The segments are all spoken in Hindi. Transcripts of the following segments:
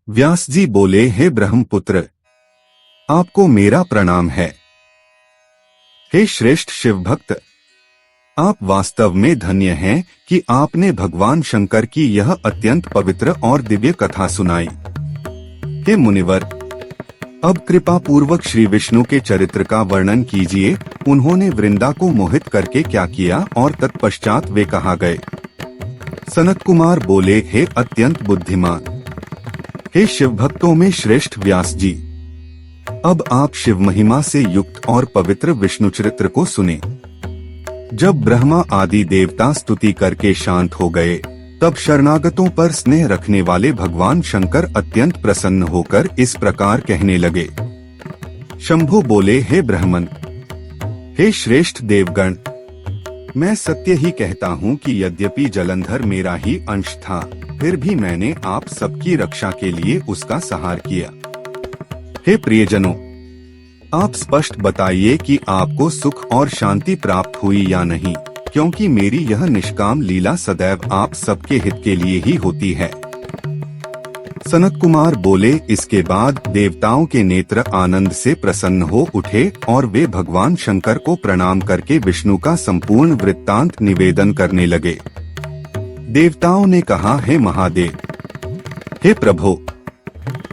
व्यास जी बोले, हे ब्रह्मपुत्र, आपको मेरा प्रणाम है। हे श्रेष्ठ शिव भक्त, आप वास्तव में धन्य हैं कि आपने भगवान शंकर की यह अत्यंत पवित्र और दिव्य कथा सुनाई। हे मुनिवर, अब कृपा पूर्वक श्री विष्णु के चरित्र का वर्णन कीजिए। उन्होंने वृंदा को मोहित करके क्या किया और तत्पश्चात वे कहाँ गए? सनत कुमार बोले, हे अत्यंत बुद्धिमान, हे शिव भक्तों में श्रेष्ठ व्यास जी, अब आप शिव महिमा से युक्त और पवित्र विष्णु चरित्र को सुने। जब ब्रह्मा आदि देवता स्तुति करके शांत हो गए, तब शरणागतों पर स्नेह रखने वाले भगवान शंकर अत्यंत प्रसन्न होकर इस प्रकार कहने लगे। शंभु बोले, हे ब्राह्मण, हे श्रेष्ठ देवगण, मैं सत्य ही कहता हूँ कि यद्यपि जलंधर मेरा ही अंश था, फिर भी मैंने आप सबकी रक्षा के लिए उसका सहार किया। हे प्रियजनों, आप स्पष्ट बताइए कि आपको सुख और शांति प्राप्त हुई या नहीं, क्योंकि मेरी यह निष्काम लीला सदैव आप सबके हित के लिए ही होती है। सनत कुमार बोले, इसके बाद देवताओं के नेत्र आनंद से प्रसन्न हो उठे और वे भगवान शंकर को प्रणाम करके विष्णु का संपूर्ण वृत्तांत निवेदन करने लगे। देवताओं ने कहा, हे महादेव, हे प्रभो,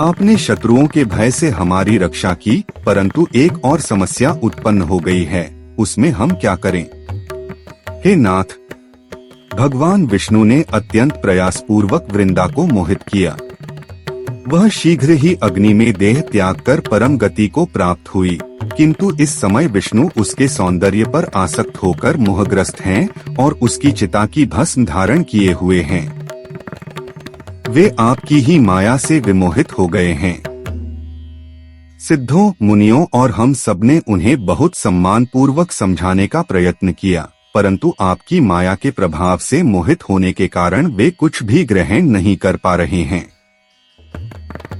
आपने शत्रुओं के भय से हमारी रक्षा की, परंतु एक और समस्या उत्पन्न हो गई है, उसमें हम क्या करें? हे नाथ, भगवान विष्णु ने अत्यंत प्रयासपूर्वक वृंदा को मोहित किया। वह शीघ्र ही अग्नि में देह त्याग कर परम गति को प्राप्त हुई, किंतु इस समय विष्णु उसके सौंदर्य पर आसक्त होकर मोहग्रस्त हैं और उसकी चिता की भस्म धारण किए हुए हैं। वे आपकी ही माया से विमोहित हो गए हैं। सिद्धों, मुनियों और हम सबने उन्हें बहुत सम्मान पूर्वक समझाने का प्रयत्न किया, परंतु आपकी माया के प्रभाव से मोहित होने के कारण वे कुछ भी ग्रहण नहीं कर पा रहे हैं।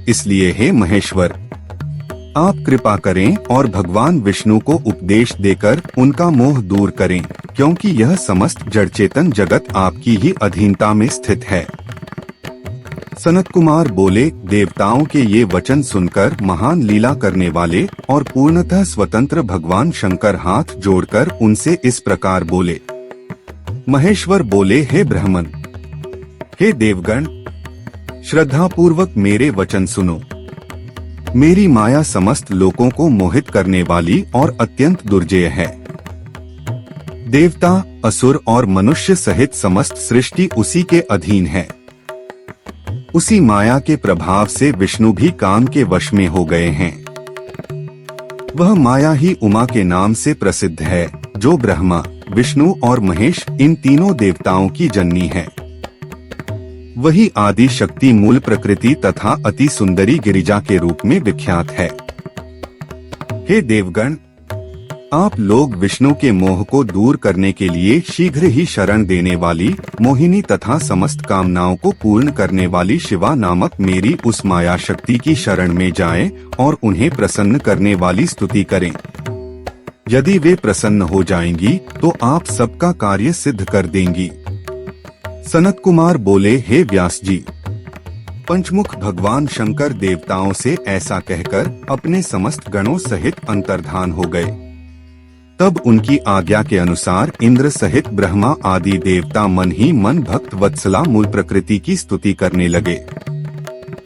इसलिए हे महेश्वर, आप कृपा करें और भगवान विष्णु को उपदेश देकर उनका मोह दूर करें, क्योंकि यह समस्त जड़ चेतन जगत आपकी ही अधीनता में स्थित है। सनत कुमार बोले, देवताओं के ये वचन सुनकर महान लीला करने वाले और पूर्णतः स्वतंत्र भगवान शंकर हाथ जोड़कर उनसे इस प्रकार बोले। महेश्वर बोले, हे ब्राह्मण, हे देवगण, श्रद्धा पूर्वक मेरे वचन सुनो। मेरी माया समस्त लोगों को मोहित करने वाली और अत्यंत दुर्जय है। देवता, असुर और मनुष्य सहित समस्त सृष्टि उसी के अधीन है। उसी माया के प्रभाव से विष्णु भी काम के वश में हो गए हैं। वह माया ही उमा के नाम से प्रसिद्ध है, जो ब्रह्मा, विष्णु और महेश इन तीनों देवताओं की जननी है। वही आदि शक्ति मूल प्रकृति तथा अति सुंदरी गिरिजा के रूप में विख्यात है। हे देवगण, आप लोग विष्णु के मोह को दूर करने के लिए शीघ्र ही शरण देने वाली मोहिनी तथा समस्त कामनाओं को पूर्ण करने वाली शिवा नामक मेरी उस माया शक्ति की शरण में जाएं और उन्हें प्रसन्न करने वाली स्तुति करें। यदि वे प्रसन्न हो जाएंगी तो आप सबका कार्य सिद्ध कर देंगी। सनत कुमार बोले, हे व्यास जी, पंचमुख भगवान शंकर देवताओं से ऐसा कहकर अपने समस्त गणों सहित अंतर्धान हो गए। तब उनकी आज्ञा के अनुसार इंद्र सहित ब्रह्मा आदि देवता मन ही मन भक्त वत्सला मूल प्रकृति की स्तुति करने लगे।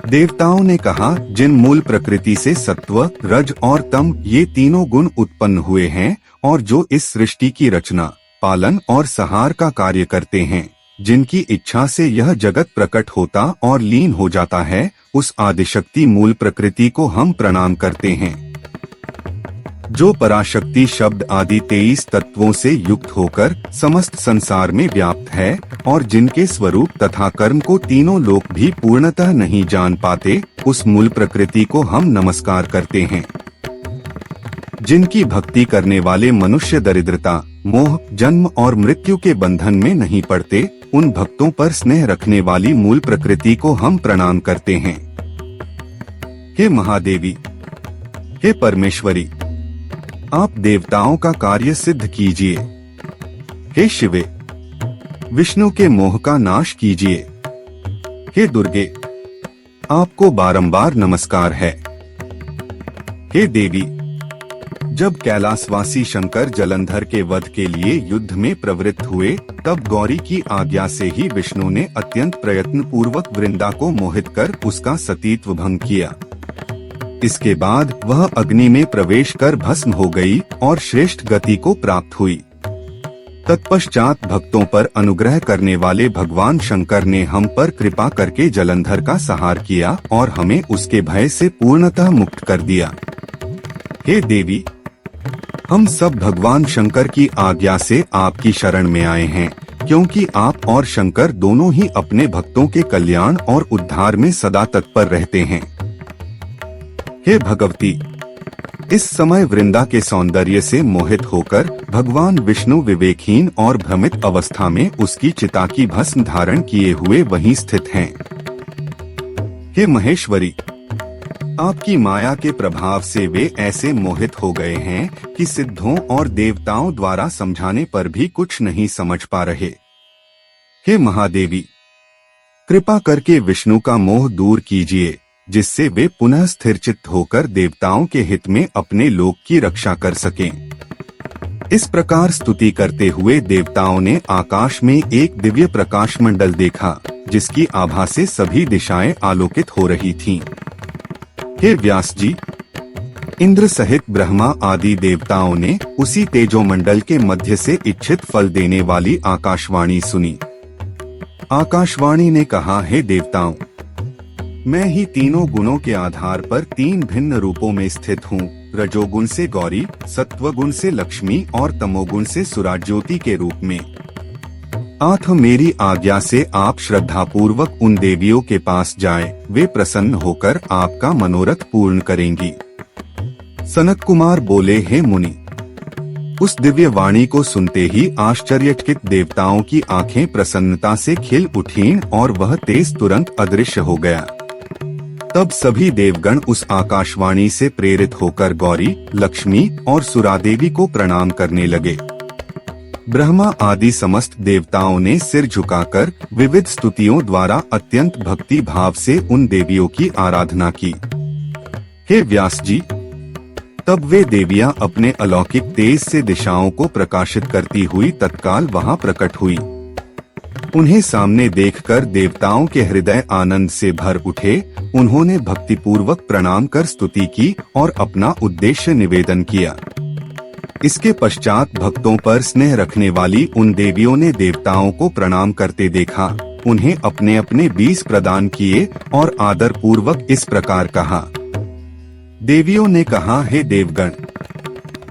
देवताओं ने कहा, जिन मूल प्रकृति से सत्व, रज और तम ये तीनों गुण उत्पन्न हुए हैं और जो इस सृष्टि की रचना, पालन और सहार का कार्य करते हैं, जिनकी इच्छा से यह जगत प्रकट होता और लीन हो जाता है, उस आदिशक्ति मूल प्रकृति को हम प्रणाम करते हैं। जो पराशक्ति शब्द आदि 23 तत्वों से युक्त होकर समस्त संसार में व्याप्त है और जिनके स्वरूप तथा कर्म को तीनों लोक भी पूर्णतः नहीं जान पाते, उस मूल प्रकृति को हम नमस्कार करते हैं। जिनकी भक्ति करने वाले मनुष्य दरिद्रता, मोह, जन्म और मृत्यु के बंधन में नहीं पड़ते, उन भक्तों पर स्नेह रखने वाली मूल प्रकृति को हम प्रणाम करते हैं। हे महादेवी, हे परमेश्वरी, आप देवताओं का कार्य सिद्ध कीजिए। हे शिवे, विष्णु के मोह का नाश कीजिए। हे दुर्गे, आपको बारंबार नमस्कार है। हे देवी, जब कैलाशवासी शंकर जलंधर के वध के लिए युद्ध में प्रवृत्त हुए, तब गौरी की आज्ञा से ही विष्णु ने अत्यंत प्रयत्न पूर्वक वृंदा को मोहित कर उसका सतीत्व भंग किया। इसके बाद वह अग्नि में प्रवेश कर भस्म हो गई और श्रेष्ठ गति को प्राप्त हुई। तत्पश्चात भक्तों पर अनुग्रह करने वाले भगवान शंकर ने हम पर कृपा करके जलंधर का संहार किया और हमें उसके भय से पूर्णतः मुक्त कर दिया। हे देवी, हम सब भगवान शंकर की आज्ञा से आपकी शरण में आए हैं, क्योंकि आप और शंकर दोनों ही अपने भक्तों के कल्याण और उद्धार में सदा तत्पर रहते हैं। हे भगवती, इस समय वृंदा के सौंदर्य से मोहित होकर भगवान विष्णु विवेकहीन और भ्रमित अवस्था में उसकी चिता की भस्म धारण किए हुए वहीं स्थित हैं। हे महेश्वरी, आपकी माया के प्रभाव से वे ऐसे मोहित हो गए हैं कि सिद्धों और देवताओं द्वारा समझाने पर भी कुछ नहीं समझ पा रहे। हे महादेवी, कृपा करके विष्णु का मोह दूर कीजिए, जिससे वे पुनः स्थिरचित्त होकर देवताओं के हित में अपने लोक की रक्षा कर सकें। इस प्रकार स्तुति करते हुए देवताओं ने आकाश में एक दिव्य प्रकाश मंडल देखा, जिसकी आभा से सभी दिशाएं आलोकित हो रही थीं। हे व्यास जी, इंद्र सहित ब्रह्मा आदि देवताओं ने उसी तेजोमंडल के मध्य से इच्छित फल देने वाली आकाशवाणी सुनी। आकाशवाणी ने कहा, हे देवताओं, मैं ही तीनों गुणों के आधार पर तीन भिन्न रूपों में स्थित हूँ। रजोगुण से गौरी, सत्वगुण से लक्ष्मी और तमोगुण से सुराज्योति के रूप में। आठ मेरी आज्ञा से आप श्रद्धा पूर्वक उन देवियों के पास जाएं, वे प्रसन्न होकर आपका मनोरथ पूर्ण करेंगी। सनक कुमार बोले, हे मुनि, उस दिव्य वाणी को सुनते ही आश्चर्यचकित देवताओं की आंखें प्रसन्नता से खिल उठीं और वह तेज तुरंत अदृश्य हो गया। तब सभी देवगण उस आकाशवाणी से प्रेरित होकर गौरी, लक्ष्मी और सुरादेवी को प्रणाम करने लगे। ब्रह्मा आदि समस्त देवताओं ने सिर झुकाकर विविध स्तुतियों द्वारा अत्यंत भक्ति भाव से उन देवियों की आराधना की। हे व्यास जी, तब वे देवियां अपने अलौकिक तेज से दिशाओं को प्रकाशित करती हुई तत्काल वहां प्रकट हुई। उन्हें सामने देखकर देवताओं के हृदय आनंद से भर उठे। उन्होंने भक्तिपूर्वक प्रणाम कर स्तुति की और अपना उद्देश्य निवेदन किया। इसके पश्चात भक्तों पर स्नेह रखने वाली उन देवियों ने देवताओं को प्रणाम करते देखा, उन्हें अपने अपने बीज प्रदान किए और आदर पूर्वक इस प्रकार कहा। देवियों ने कहा, हे देवगण,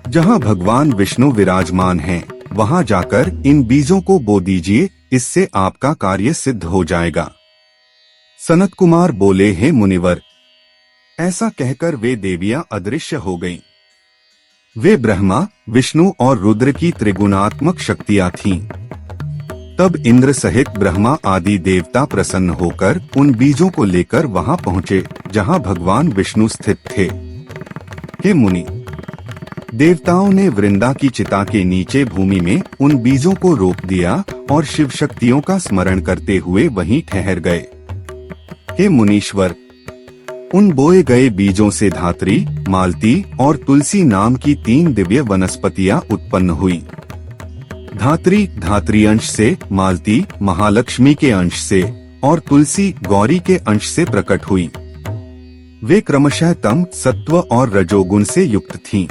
जहाँ भगवान विष्णु विराजमान हैं, वहाँ जाकर इन बीजों को बो दीजिए, इससे आपका कार्य सिद्ध हो जाएगा। सनत कुमार बोले, हे मुनिवर, ऐसा कहकर वे देवियां अदृश्य हो गईं। वे ब्रह्मा, विष्णु और रुद्र की त्रिगुणात्मक शक्तियां थीं। तब इंद्र सहित ब्रह्मा आदि देवता प्रसन्न होकर उन बीजों को लेकर वहां पहुंचे, जहां भगवान विष्णु स्थित थे। हे मुनि, देवताओं ने वृंदा की चिता के नीचे भूमि में उन बीजों को रोप दिया और शिव शक्तियों का स्मरण करते हुए वहीं ठहर गए। हे मुनीश्वर, उन बोए गए बीजों से धात्री, मालती और तुलसी नाम की तीन दिव्य वनस्पतियां उत्पन्न हुई। धात्री धात्री अंश से, मालती महालक्ष्मी के अंश से और तुलसी गौरी के अंश से प्रकट हुई। वे क्रमशः तम, सत्व और रजोगुण से युक्त थीं।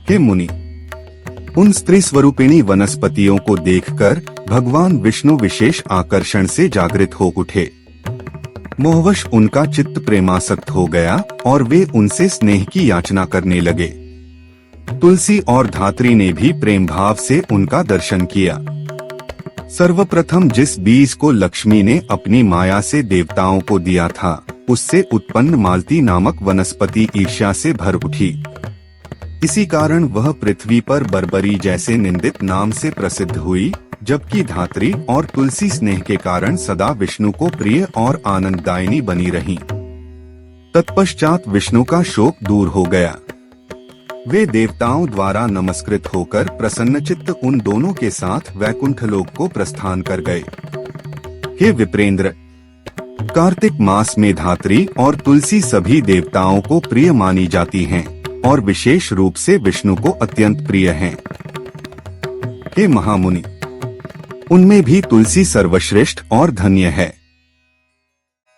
हे मुनि, उन स्त्री स्वरूपिणी वनस्पतियों को देखकर भगवान विष्णु विशेष आकर्षण से जागृत हो उठे। मोहवश उनका चित्त प्रेमासक्त हो गया और वे उनसे स्नेह की याचना करने लगे। तुलसी और धात्री ने भी प्रेम भाव से उनका दर्शन किया। सर्वप्रथम जिस बीज को लक्ष्मी ने अपनी माया से देवताओं को दिया था, उससे उत्पन्न मालती नामक वनस्पति ईर्ष्या से भर उठी। इसी कारण वह पृथ्वी पर बर्बरी जैसे निंदित नाम से प्रसिद्ध हुई, जबकि धात्री और तुलसी स्नेह के कारण सदा विष्णु को प्रिय और आनंददायिनी बनी रहीं। तत्पश्चात विष्णु का शोक दूर हो गया। वे देवताओं द्वारा नमस्कृत होकर प्रसन्नचित्त उन दोनों के साथ वैकुंठ लोक को प्रस्थान कर गए। हे विप्रेंद्र, कार्तिक मास में धात्री और तुलसी सभी देवताओं को प्रिय मानी जाती हैं और विशेष रूप से विष्णु को अत्यंत प्रिय हैं। हे महामुनि, उनमें भी तुलसी सर्वश्रेष्ठ और धन्य है।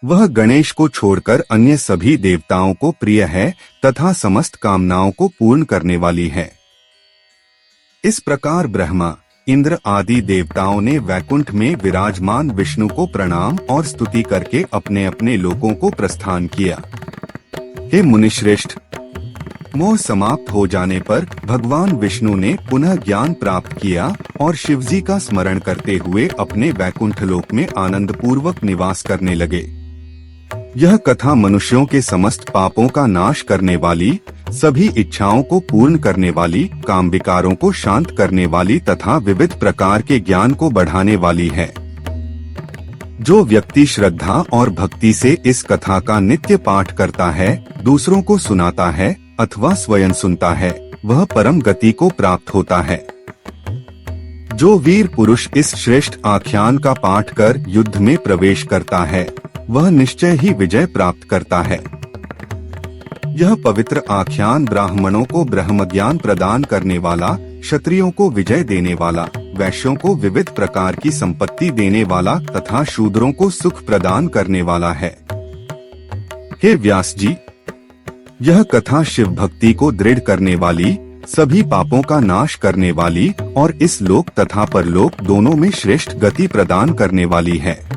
वह गणेश को छोड़कर अन्य सभी देवताओं को प्रिय है तथा समस्त कामनाओं को पूर्ण करने वाली है। इस प्रकार ब्रह्मा, इंद्र आदि देवताओं ने वैकुंठ में विराजमान विष्णु को प्रणाम और स्तुति करके अपने अपने लोकों को प्रस्थान किया। हे मुनिश्रेष्ठ, मोह समाप्त हो जाने पर भगवान विष्णु ने पुनः ज्ञान प्राप्त किया और शिवजी का स्मरण करते हुए अपने वैकुंठ लोक में आनंद पूर्वक निवास करने लगे। यह कथा मनुष्यों के समस्त पापों का नाश करने वाली, सभी इच्छाओं को पूर्ण करने वाली, काम विकारों को शांत करने वाली तथा विविध प्रकार के ज्ञान को बढ़ाने वाली है। जो व्यक्ति श्रद्धा और भक्ति से इस कथा का नित्य पाठ करता है, दूसरों को सुनाता है अथवा स्वयं सुनता है, वह परम गति को प्राप्त होता है। जो वीर पुरुष इस श्रेष्ठ आख्यान का पाठ कर युद्ध में प्रवेश करता है, वह निश्चय ही विजय प्राप्त करता है। यह पवित्र आख्यान ब्राह्मणों को ब्रह्म ज्ञान प्रदान करने वाला, क्षत्रियों को विजय देने वाला, वैश्यों को विविध प्रकार की संपत्ति देने वाला तथा शूद्रों को सुख प्रदान करने वाला है। हे व्यास जी, यह कथा शिव भक्ति को दृढ़ करने वाली, सभी पापों का नाश करने वाली और इस लोक तथा परलोक दोनों में श्रेष्ठ गति प्रदान करने वाली है।